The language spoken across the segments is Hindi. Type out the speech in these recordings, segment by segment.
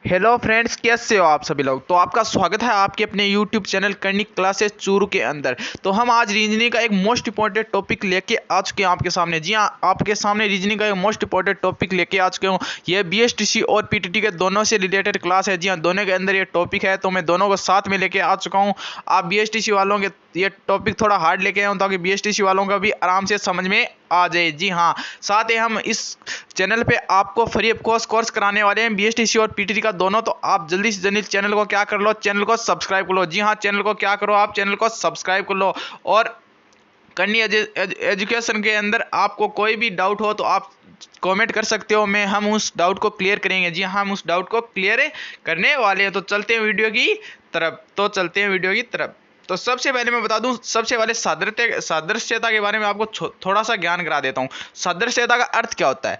हेलो फ्रेंड्स, कैसे हो आप सभी लोग। तो आपका स्वागत है आपके अपने यूट्यूब चैनल करनी क्लासेस चूरू के अंदर। तो हम आज रीजनिंग का एक मोस्ट इंपॉर्टेंट टॉपिक लेके आ चुके हैं आपके सामने। जी हाँ, आपके सामने रीजनिंग का एक मोस्ट इंपॉर्टेंट टॉपिक लेके आ चुके हूँ। ये बीएसटीसी और पीटीटी के दोनों से रिलेटेड क्लास है। जी हाँ, दोनों के अंदर ये टॉपिक है, तो मैं दोनों को साथ में लेके आ चुका हूँ। आप बीएसटीसी वालों के ये टॉपिक थोड़ा हार्ड लेके आए हूँ ताकि बीएसटीसी वालों का भी आराम से समझ में आ जाए। जी हाँ, साथ ही हम इस चैनल पे आपको फ्री ऑफ कॉस्ट कोर्स कराने वाले हैं बीएसटीसी और पीटीटी का दोनों। तो आप जल्दी से जल्दी चैनल को क्या कर लो, चैनल को सब्सक्राइब कर लो। जी हाँ, चैनल को क्या करो, आप चैनल को सब्सक्राइब कर लो। और करनी एजुकेशन के अंदर आपको कोई भी डाउट हो तो आप कमेंट कर सकते हो, मैं हम उस डाउट को क्लियर करेंगे। जी हाँ, हम उस डाउट को क्लियर करने वाले हैं। तो चलते हैं वीडियो की तरफ। तो सबसे पहले मैं बता दूं, सबसे पहले सादृश्यता के बारे में आपको थोड़ा सा ज्ञान करा देता हूं। सादृश्यता का अर्थ क्या होता है।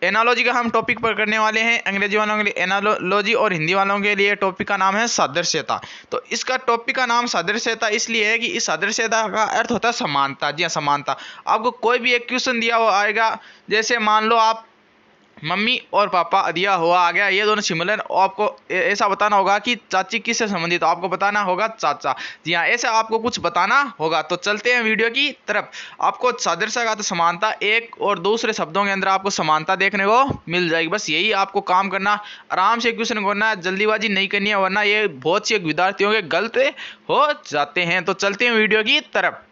एनालॉजी का हम टॉपिक पर करने वाले हैं। अंग्रेजी वालों के लिए एनालॉजी और हिंदी वालों के लिए टॉपिक का नाम है सादृश्यता। तो इसका टॉपिक का नाम सादृश्यता इसलिए है कि इस सादृश्यता का अर्थ होता है समानता। जी हाँ, समानता। आपको कोई भी एक क्वेश्चन दिया हुआ आएगा, जैसे मान लो आप मम्मी और पापा दिया हुआ आ गया, ये दोनों सिमिलर, आपको ऐसा बताना होगा कि चाची किससे संबंधित, तो आपको बताना होगा चाचा। जी हाँ, ऐसा आपको कुछ बताना होगा। तो चलते हैं वीडियो की तरफ। आपको सादृश्य का तो समानता एक और दूसरे शब्दों के अंदर आपको समानता देखने को मिल जाएगी। बस यही आपको काम करना, आराम से क्वेश्चन करना है, जल्दीबाजी नहीं करनी है, वरना ये बहुत से विद्यार्थियों के गलत हो जाते हैं। तो चलते हैं वीडियो की तरफ।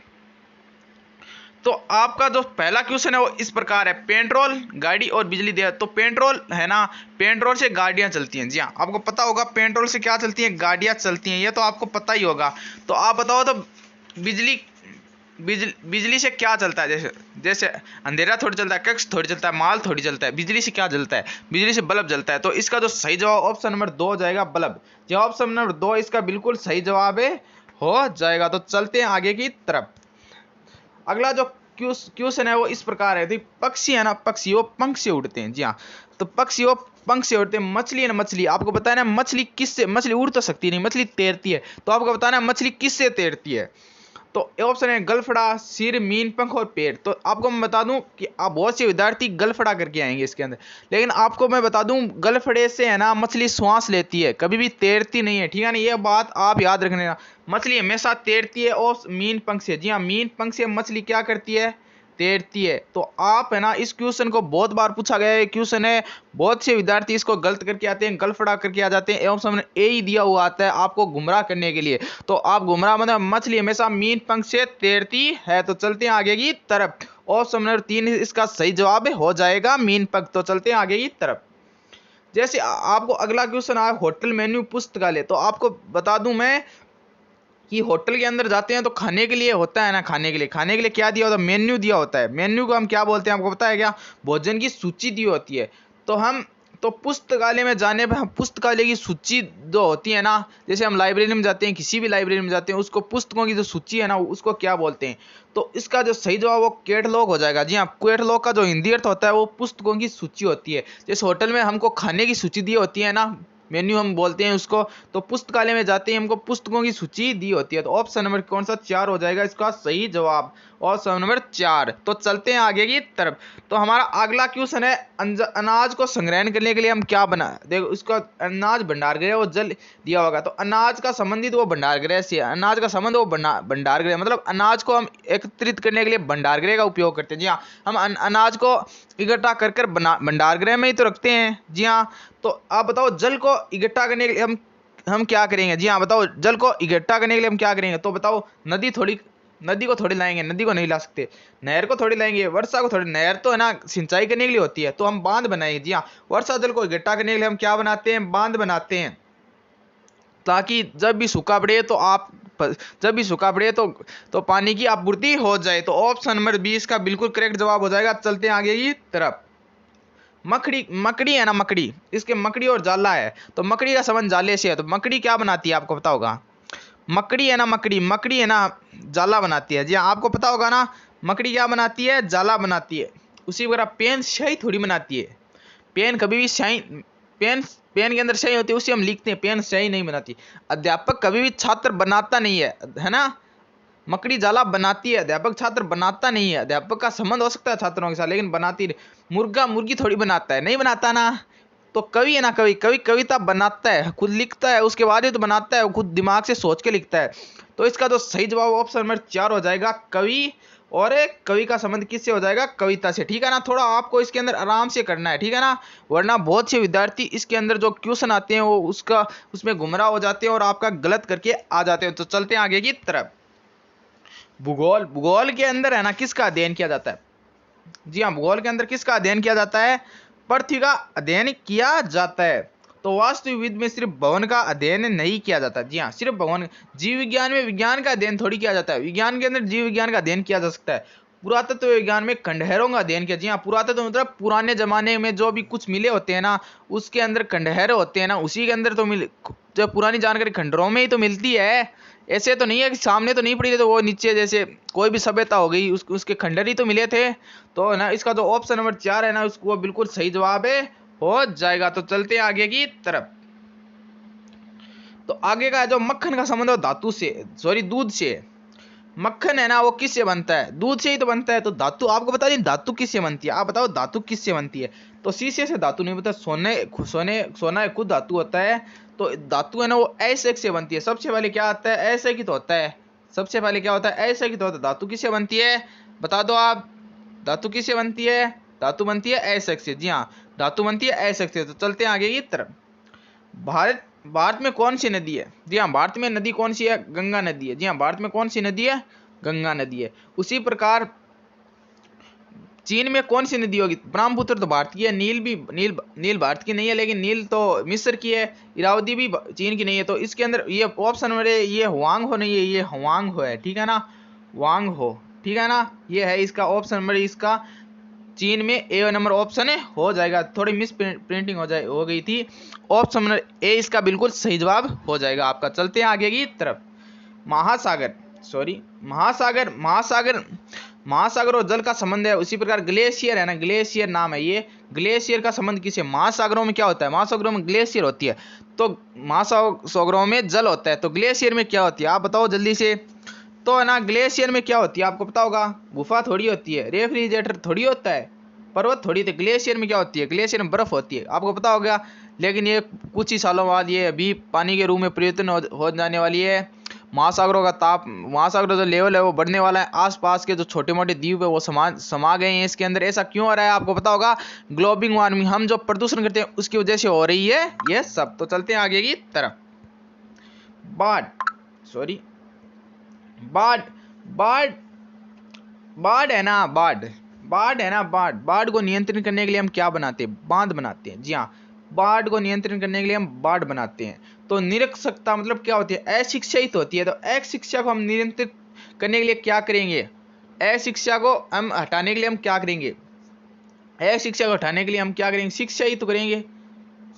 तो आपका जो पहला क्वेश्चन है वो इस प्रकार है, पेट्रोल, गाड़ी और बिजली दे। तो पेट्रोल है ना, पेट्रोल से गाड़ियां चलती हैं। जी हाँ, आपको पता होगा पेट्रोल से क्या चलती हैं, गाड़ियां चलती हैं, ये तो आपको पता ही होगा। तो आप बताओ तो बिजली बिजली से क्या चलता है। जैसे जैसे अंधेरा थोड़ी चलता है, कक्ष थोड़ी चलता है, माल थोड़ी चलता है। बिजली से क्या जलता है, बिजली से बल्ब जलता है। तो इसका जो सही जवाब ऑप्शन नंबर 2 हो जाएगा, बल्ब। जो ऑप्शन नंबर 2 इसका बिल्कुल सही जवाब है, हो जाएगा। तो चलते हैं आगे की तरफ। अगला जो क्वेश्चन है वो इस प्रकार है। पक्षी है ना, पक्षी वो पंख से उड़ते हैं। जी हाँ, तो पक्षी वो पंख से उड़ते हैं। मछली है ना, मछली आपको बताना है मछली किससे, मछली उड़ तो सकती नहीं, मछली तैरती है। तो आपको बताना है मछली किससे तैरती है। तो ऑप्शन है गलफड़ा, सिर, मीन, पंख और पेट। तो आपको मैं बता दूं कि आप बहुत से विद्यार्थी गलफड़ा करके आएंगे इसके अंदर, लेकिन आपको मैं बता दूं गलफड़े से है ना मछली श्वास लेती है, कभी भी तैरती नहीं है। ठीक है ना, ये बात आप याद रखना। मछली हमेशा तैरती है और मीन पंख से। जी हाँ, मीन पंख से मछली क्या करती है, तैरती है। तो आप है ना, इस क्वेश्चन को बहुत बार पूछा गया है, क्वेश्चन है, बहुत से विद्यार्थी इसको गलत करके आते हैं, गलफड़ा करके आ जाते हैं, एवं सामने ए ही दिया हुआ आता है आपको गुमराह करने के लिए। तो आप गुमराह मतलब मछली हमेशा मीन पंख से तैरती है। तो चलते हैं आगे की तरफ। ऑप्शन नंबर 3 इसका सही जवाब हो जाएगा, मीन पंख। तो चलते हैं आगे की तरफ। जैसे आपको अगला क्वेश्चन आया, होटल मेन्यू पुस्तकालय। तो आपको बता दूं मैं कि होटल के अंदर जाते हैं तो खाने के लिए होता है ना, खाने के लिए क्या दिया होता है, मेन्यू दिया होता है। मेन्यू को हम क्या बोलते हैं आपको पता है क्या, भोजन की सूची दी होती है। तो हम तो पुस्तकालय में जाने पर हम पुस्तकालय की सूची जो होती है ना, जैसे हम लाइब्रेरी में जाते हैं, किसी भी लाइब्रेरी में जाते हैं, उसको पुस्तकों की जो सूची है ना उसको क्या बोलते हैं। तो इसका जो सही जवाब वो कैटलॉग हो जाएगा। जी हाँ, कैटलॉग का जो हिंदी अर्थ होता है वो पुस्तकों की सूची होती है। जैसे होटल में हमको खाने की सूची दी होती है ना, मेन्यू हम बोलते हैं उसको, तो पुस्तकालय में जाते हैं हमको पुस्तकों की सूची दी होती है। तो ऑप्शन नंबर कौन सा, 4 हो जाएगा इसका सही जवाब, ऑप्शन नंबर 4। तो चलते हैं आगे की तरफ। तो हमारा अगला क्वेश्चन है, अनाज को संग्रहण करने के लिए हम क्या बना, देखो इसका अनाज भंडार गृह वो जल दिया होगा। तो अनाज का संबंधित वो भंडार गृह से, अनाज का संबंध वो भंडार गृह, मतलब अनाज को हम एकत्रित करने के लिए भंडार गृह का उपयोग करते हैं। जी हाँ, हम अनाज को इकट्ठा कर कर भंडार गृह में ही तो रखते हैं। जी हाँ, तो आप बताओ जल को इकट्ठा करने के लिए हम क्या करेंगे। जी हाँ, बताओ जल को इकट्ठा करने के लिए हम क्या करेंगे। तो बताओ नदी को थोड़ी लाएंगे, नदी को नहीं ला सकते। नहर को थोड़ी लाएंगे, वर्षा को थोड़ी, नहर तो है ना सिंचाई करने के लिए होती है, तो हम बांध बनाएंगे। जी हाँ, वर्षा जल को इकट्ठा करने के लिए हम क्या बनाते हैं, बांध बनाते हैं, ताकि जब भी सूखा पड़े तो पानी की आपूर्ति हो जाए। तो ऑप्शन नंबर 20 का बिल्कुल करेक्ट जवाब हो जाएगा। चलते हैं आगे की तरफ। मकड़ी है ना, मकड़ी, इसके मकड़ी और जाला है। तो मकड़ी का संबंध जाले से है। तो मकड़ी क्या बनाती है आपको पता होगा, मकड़ी है ना, मकड़ी है ना जाला बनाती है। जी हाँ, आपको पता होगा ना, मकड़ी क्या बनाती है, जाला बनाती है। उसी वगैरह पेन स्याही थोड़ी बनाती है। पेन कभी भी स्याही, पेन पेन के अंदर स्याही होती है, उसे हम लिखते हैं, पेन स्याही नहीं बनाती। अध्यापक कभी भी छात्र बनाता नहीं है ना, मकड़ी जाला बनाती है, अध्यापक छात्र बनाता नहीं है। अध्यापक का संबंध हो सकता है छात्रों के साथ, लेकिन बनाती नहीं। मुर्गा मुर्गी थोड़ी बनाता है, नहीं बनाता ना। तो कवि है ना, कवि कवि कविता बनाता है, खुद लिखता है, उसके बाद ही तो बनाता है, खुद दिमाग से सोच के लिखता है। तो इसका तो सही जवाब ऑप्शन नंबर 4 हो जाएगा, कवि। और कवि का संबंध किससे हो जाएगा? कविता से। ठीक है ना, थोड़ा आपको इसके अंदर आराम से करना है, ठीक है ना, वरना बहुत से विद्यार्थी इसके अंदर जो क्वेश्चन आते हैं वो उसमें गुमराह हो जाते हैं और आपका गलत करके आ जाते हैं। तो चलते हैं आगे की तरफ। भूगोल, भूगोल के अंदर है ना किसका अध्ययन किया जाता है? जी हाँ, भूगोल के अंदर किसका अध्ययन किया जाता है? पृथ्वी का अध्ययन किया जाता है। तो वास्तुविद में सिर्फ भवन का अध्ययन नहीं किया जाता। जी हाँ, सिर्फ भवन। जीव विज्ञान में विज्ञान का अध्ययन थोड़ी किया जाता है, विज्ञान के अंदर जीव विज्ञान का अध्ययन किया जा सकता है। पुरातत्व विज्ञान में खंडहरों का अध्ययन किया। जी हाँ, पुरातत्व मतलब पुराने जमाने में जो भी कुछ मिले होते हैं ना, उसके अंदर खंडहर होते हैं ना, उसी के अंदर तो जब पुरानी जानकारी खंडहरों में ही तो मिलती है। ऐसे तो नहीं है कि सामने तो नहीं पड़ी थी तो वो नीचे जैसे कोई भी सभ्यता हो गई उसके खंडहर ही तो मिले थे। तो ना इसका जो ऑप्शन नंबर 4 है ना, उसको वो बिल्कुल सही जवाब है, हो जाएगा। तो चलते हैं आगे की तरफ। तो आगे का है जो मक्खन का संबंध धातु से, सॉरी दूध से। मक्खन है ना वो किससे बनता है? दूध से ही तो बनता है। तो धातु आपको बता दें, धातु किससे बनती है? आप बताओ धातु किससे बनती है? तो शीशे से धातु नहीं बनता, सोना एक खुद धातु होता है। तो धातु है ना वो ऐसे से बनती है। सबसे पहले क्या आता है? ऐसे की तो होता है। सबसे पहले क्या होता है? ऐसे की तो होता है। धातु किससे बनती है? बता दो आप, धातु किससे बनती है? धातु बनती है ऐसे से। जी हाँ, धातु बनती है ऐसे से। तो चलते हैं आगे की तरफ। भारत भारत में कौन सी नदी है? जी हाँ, भारत में नदी कौन सी है? गंगा नदी है। जी हाँ, भारत में कौन सी नदी है? गंगा नदी है। उसी प्रकार चीन में कौन सी नदी होगी? ब्रह्मपुत्र तो भारतीय है, नील भारत की नहीं है, लेकिन नील तो मिस्र की है, इरावती भी चीन की नहीं है। तो इसके अंदर ये ऑप्शन नंबर ये हुआंग हो नहीं है, ये हुआंग हो है। ठीक है ना, वांग हो। ठीक है ना, ये है इसका ऑप्शन नंबर, इसका चीन में ए नंबर ऑप्शन है, हो जाएगा। थोड़ी मिस प्रिंटिंग हो गई थी। ऑप्शन नंबर ए इसका बिल्कुल सही जवाब हो जाएगा आपका। चलते हैं आगे की तरफ। महासागर, सॉरी महासागर, महासागर और जल का संबंध है। उसी प्रकार ग्लेशियर है ना, ग्लेशियर नाम है ये, ग्लेशियर का संबंध किससे? महासागरों में क्या होता है? महासागरों में ग्लेशियर होती है। तो महासागरों में जल होता है, तो ग्लेशियर में क्या होती है? आप बताओ जल्दी से। तो है ना, ग्लेशियर में क्या होती है? आपको पता होगा। गुफा थोड़ी होती है, रेफ्रिजरेटर थोड़ी होता है, पर्वत थोड़ी होती है। ग्लेशियर में क्या होती है? ग्लेशियर में बर्फ होती है, आपको पता होगा। लेकिन ये कुछ ही सालों बाद ये अभी पानी के रूप में परिवर्तन हो जाने वाली है। महासागरों का लेवल है वो बढ़ने वाला है। आसपास के जो छोटे मोटे द्वीप है वो समा गए हैं इसके अंदर। ऐसा क्यों हो रहा है? आपको पता होगा, ग्लोबल वार्मिंग, हम जो प्रदूषण करते हैं उसकी वजह से हो रही है ये सब। तो चलते हैं आगे की तरफ। बाढ़, सॉरी बाढ़ बाढ़ बाढ़ है ना, बाढ़ को नियंत्रण करने के लिए हम क्या बनाते हैं? बांध बनाते हैं। जी हाँ, बाढ़ को नियंत्रण करने के लिए हम बाढ़ बनाते हैं। तो निरक्षरता मतलब क्या होती है? अशिक्षित होती है। तो अशिक्षा को हम नियंत्रित करने के लिए क्या करेंगे? अशिक्षा को हम हटाने के लिए हम क्या करेंगे? अशिक्षा को हटाने के लिए हम क्या करेंगे? शिक्षा ही तो करेंगे।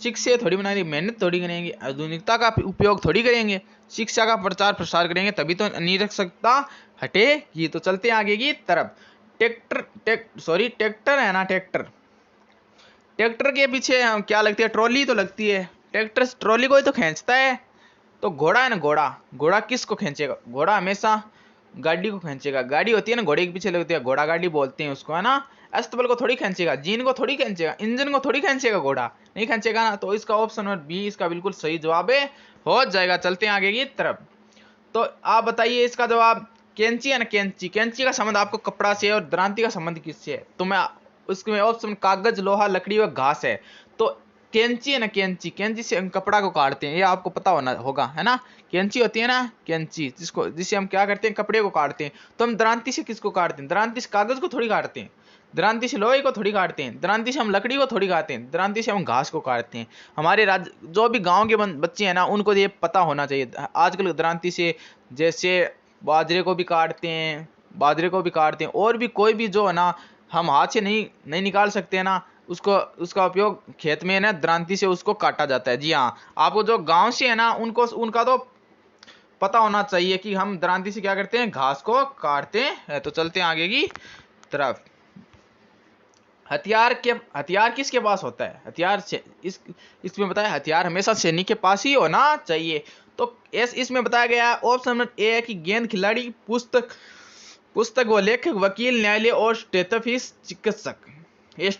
शिक्षा थोड़ी बनाएंगे, मेहनत थोड़ी करेंगे, आधुनिकता का उपयोग थोड़ी करेंगे, शिक्षा का प्रचार प्रसार करेंगे, तभी तो निरक्षरता हटेगी। तो चलते हैं आगे की तरफ। ट्रैक्टर है ना, ट्रैक्टर के पीछे हम क्या लगती है? ट्रॉली तो लगती है। ट्रैक्टर ट्रॉली को ही तो खींचता है। तो घोड़ा है ना, घोड़ा किसको खींचेगा? घोड़ा हमेशा गाड़ी को खींचेगा। गाड़ी होती है ना, घोड़े के पीछे लगती है, घोड़ा गाड़ी बोलते हैं उसको, है ना। अस्तबल को थोड़ी खींचेगा, जीन को थोड़ी खींचेगा, इंजन को थोड़ी खींचेगा, घोड़ा नहीं खींचेगा ना। तो इसका ऑप्शन नंबर बी इसका बिल्कुल सही जवाब है, हो जाएगा। चलते हैं आगे की तरफ। तो आप बताइए इसका जवाब। कैंची है ना, कैंची का संबंध आपको कपड़ा से और दरांती का संबंध किससे है? तो मैं उसमें ऑप्शन कागज, लोहा, लकड़ी और घास है। तो कैंची है ना, कैंची से हम कपड़ा को काटते हैं, ये आपको पता होगा, है ना। कैंची होती है ना, कैंची जिससे हम क्या करते हैं? कपड़े को काटते हैं। तो हम दरांती से किसको काटते हैं? दरांती से कागज को थोड़ी काटते हैं, दरांती से लोहे को थोड़ी काटते हैं, दरांती से हम लकड़ी को थोड़ी काटते हैं, दरांती से हम घास को काटते हैं। हमारे राज्य जो भी गांव के बच्चे हैं ना, उनको ये पता होना चाहिए। आजकल दरांती से जैसे बाजरे को भी काटते हैं, और भी कोई भी जो है ना हम हाथ से नहीं निकाल सकते हैं ना, उसका उपयोग खेत में ना दरांती से उसको काटा जाता है। जी हाँ, आपको जो गांव से है ना उनका तो पता होना चाहिए कि हम दरांती से क्या करते हैं? घास को काटते हैं। तो चलते हैं आगे की तरफ। हथियार किसके पास होता है? हथियार से इसमें बताया, हथियार हमेशा सैनिक के पास ही होना चाहिए। तो इसमें बताया गया ऑप्शन नंबर ए है कि गेंद, खिलाड़ी, पुस्तक व लेखक, वकील, न्यायालय और स्टेथोस्कोप चिकित्सक। ये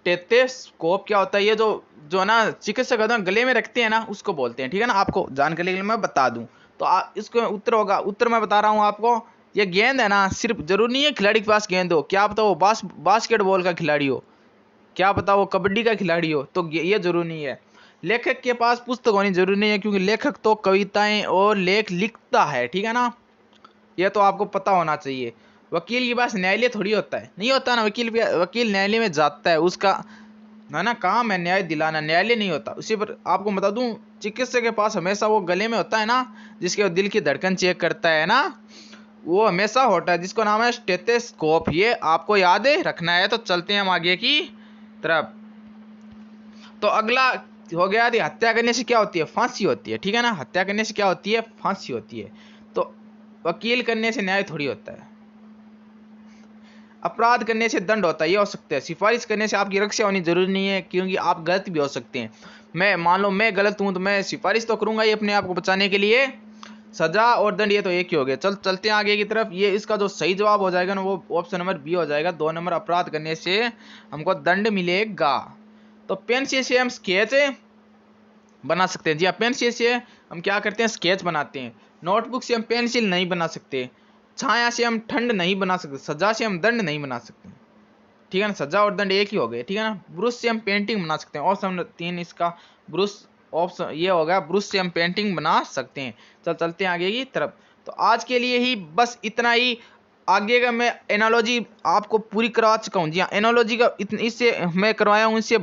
स्टेथोस्कोप क्या होता है, ये जो ना चिकित्सक होते हैं गले में रखते हैं ना, उसको बोलते हैं। ठीक है ना, आपको जानकारी के लिए मैं बता दूं तो इसको उत्तर होगा, उत्तर मैं बता रहा हूँ आपको। ये गेंद है ना, सिर्फ जरूरी नहीं है खिलाड़ी के पास गेंद हो, क्या पता वो बास्केटबॉल का खिलाड़ी हो, क्या पता वो कबड्डी का खिलाड़ी हो, तो ये जरूरी नहीं है। लेखक के पास पुस्तक होनी जरूरी नहीं है, क्योंकि लेखक तो कविताएं और लेख लिखता है। ठीक है ना, यह तो आपको पता होना चाहिए। वकील के पास न्यायालय थोड़ी होता है, नहीं होता ना, वकील न्यायालय में जाता है, उसका है ना काम है न्याय दिलाना, न्यायालय नहीं होता। उसी पर आपको बता दूं, चिकित्सक के पास हमेशा वो गले में होता है ना, जिसके वो दिल की धड़कन चेक करता है ना, वो हमेशा होता है, जिसको नाम है स्टेथोस्कोप। ये आपको याद रखना है। तो चलते हैं हम आगे की तरफ। तो अगला हो गया, हत्या करने से क्या होती है, फांसी होती है। ठीक है ना, हत्या करने से क्या होती है, फांसी होती है। तो वकील करने से न्याय थोड़ी होता है। अपराध करने से दंड होता है, ये हो सकता है। सिफारिश करने से आपकी रक्षा होनी जरूरी नहीं है, क्योंकि आप गलत भी हो सकते हैं। मैं मान लो मैं गलत हूं तो मैं सिफारिश तो करूंगा ही अपने आप को बचाने के लिए। सजा और दंड ये तो एक ही हो गया। चलते हैं आगे की तरफ। ये इसका जो सही जवाब हो जाएगा ना, वो ऑप्शन नंबर बी हो जाएगा। 2 नंबर, अपराध करने से हमको दंड मिलेगा। तो पेंसिल से हम स्केच बना सकते हैं। जी हाँ, पेंसिल से हम क्या करते हैं, स्केच बनाते हैं। नोटबुक से हम पेंसिल नहीं बना सकते। छाया से हम ठंड नहीं बना सकते। सजा से हम दंड नहीं बना सकते। ठीक है ना, सजा और दंड एक ही हो गए। ठीक है ना, ब्रश से हम पेंटिंग बना सकते हैं। ऑप्शन 3 इसका ब्रश, ऑप्शन ये हो गया, ब्रश से हम पेंटिंग बना सकते हैं। चलते हैं आगे की तरफ। तो आज के लिए ही बस इतना ही। आगे का मैं एनालॉजी आपको पूरी करवा चुका हूँ। जी हाँ, एनालॉजी का इससे मैं करवाया हूँ, इससे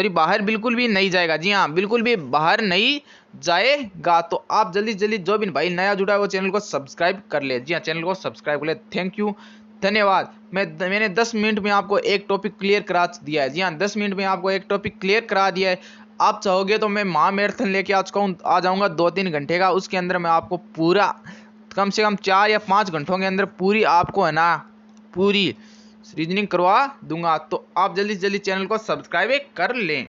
बाहर बिल्कुल भी नहीं जाएगा। जी हाँ, बिल्कुल भी बाहर नहीं जाएगा। तो आप जल्दी जल्दी जो भी भाई नया जुड़ा है वो चैनल को सब्सक्राइब कर ले। जी हाँ, चैनल को सब्सक्राइब कर ले। थैंक यू, धन्यवाद। मैंने 10 मिनट में आपको एक टॉपिक क्लियर करा दिया है। जी हाँ, 10 मिनट में आपको एक टॉपिक क्लियर करा दिया है। आप चाहोगे तो मैं महामैराथन लेके आ जाऊंगा 2-3 घंटे का। उसके अंदर मैं आपको पूरा कम से कम 4 या 5 घंटों के अंदर पूरी आपको है ना पूरी रीजनिंग करवा दूंगा। तो आप जल्दी से जल्दी चैनल को सब्सक्राइब कर लें।